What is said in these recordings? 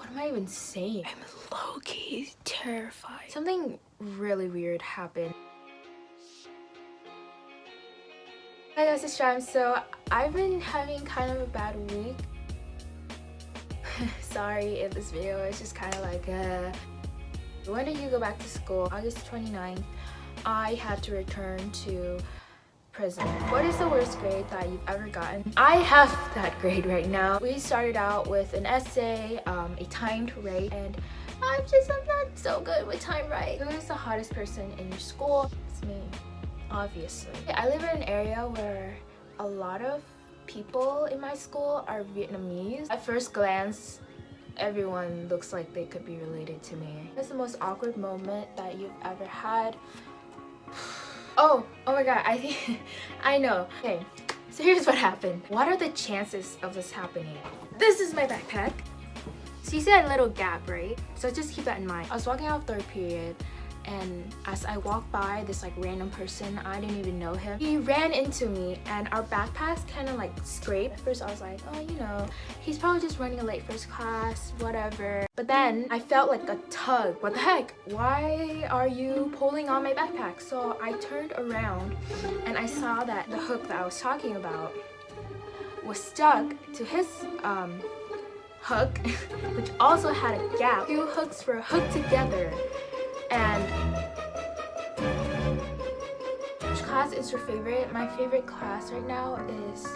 What am I even saying? I'm low-key terrified. Something really weird happened. Hi guys, it's Tram. So I've been having kind of a bad week. Sorry if this video is just kind of like when did you go back to school? August 29th. I had to return to prison. What is the worst grade that you've ever gotten? I have that grade right now. We started out with an essay, a timed rate, and I'm not so good with time right. Who is the hottest person in your school? It's me, obviously. I live in an area where a lot of people in my school are Vietnamese. At first glance, everyone looks like they could be related to me. What's the most awkward moment that you've ever had? Oh my god, I think I know. Okay, so here's what happened. What are the chances of this happening? This is my backpack. So you see that little gap, right? So just keep that in mind. I was walking out third period, and as I walked by this like random person, I didn't even know him. He ran into me and our backpacks kind of like scraped. At first I was like, oh, you know, he's probably just running late for his class, whatever. But then I felt like a tug. What the heck? Why are you pulling on my backpack? So I turned around and I saw that the hook that I was talking about was stuck to his hook, which also had a gap. Two hooks were hooked together. And which class is your favorite? My favorite class right now is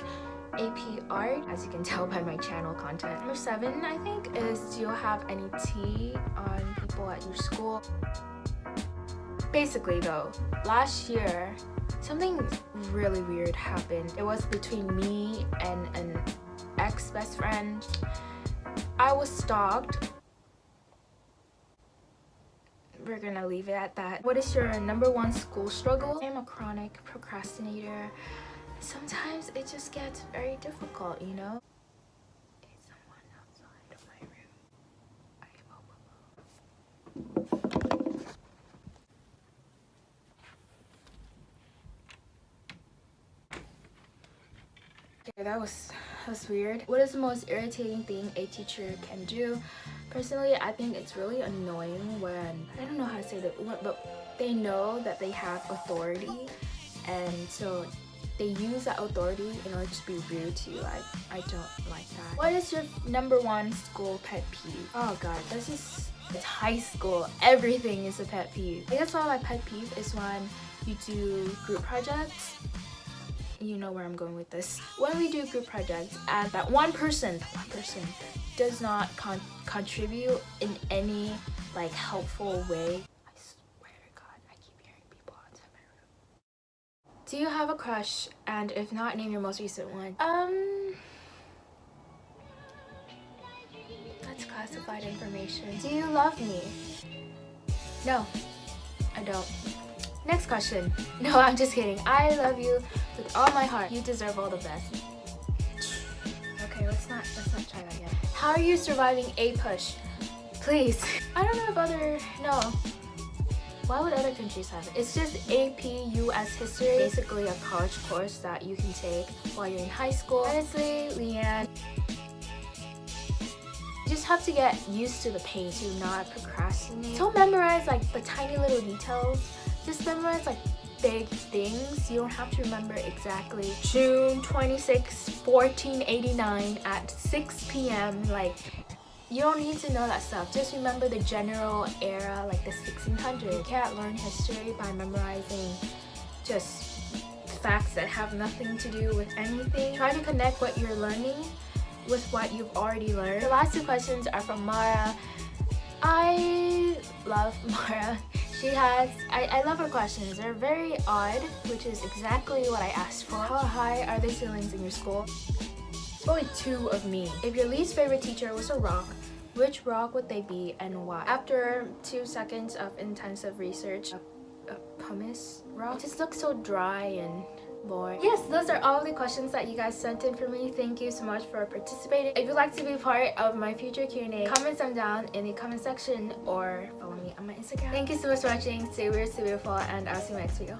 AP Art, as you can tell by my channel content. Number 7, I think, is do you have any tea on people at your school? Basically though, last year, something really weird happened. It was between me and an ex-best friend. I was stalked. We're gonna leave it at that. What is your #1 school struggle? I'm a chronic procrastinator. Sometimes it just gets very difficult, you know? There's someone outside of my room. Okay, that was weird. What is the most irritating thing a teacher can do? Personally, I think it's really annoying when, I don't know how to say that, but they know that they have authority, and so they use that authority in order to just be rude to you. I don't like that. What is your #1 school pet peeve? Oh god, it's high school. Everything is a pet peeve. I guess one of my pet peeve is when you do group projects. You know where I'm going with this. When we do group projects and that one person does not contribute in any like helpful way. I swear to god, I keep hearing people outside my room. Do you have a crush? And if not, name your most recent one. That's classified information. Do you love me? No, I don't. Next question. No, I'm just kidding. I love you with all my heart. You deserve all the best. Okay, let's not try that yet. How are you surviving A push? Please. I don't know if no. Why would other countries have it? It's just AP US history. Basically a college course that you can take while you're in high school. Honestly, Leanne, you just have to get used to the pain to not procrastinate. Don't memorize like the tiny little details. Just memorize like big things. You don't have to remember exactly June 26, 1489 at 6 p.m. Like, you don't need to know that stuff. Just remember the general era, like the 1600s. You can't learn history by memorizing just facts that have nothing to do with anything. Try to connect what you're learning with what you've already learned. The last 2 questions are from Mara. I love Mara. I love her questions. They're very odd, which is exactly what I asked for. How high are the ceilings in your school? It's only 2 of me. If your least favorite teacher was a rock, which rock would they be and why? After 2 seconds of intensive research, a pumice rock? It just looks so dry and boring. Yes, those are all the questions that you guys sent in for me. Thank you so much for participating. If you'd like to be part of my future Q&A, comment them down in the comment section or follow me on my Instagram. Thank you so much for watching. Stay weird, stay beautiful, and I'll see you next video.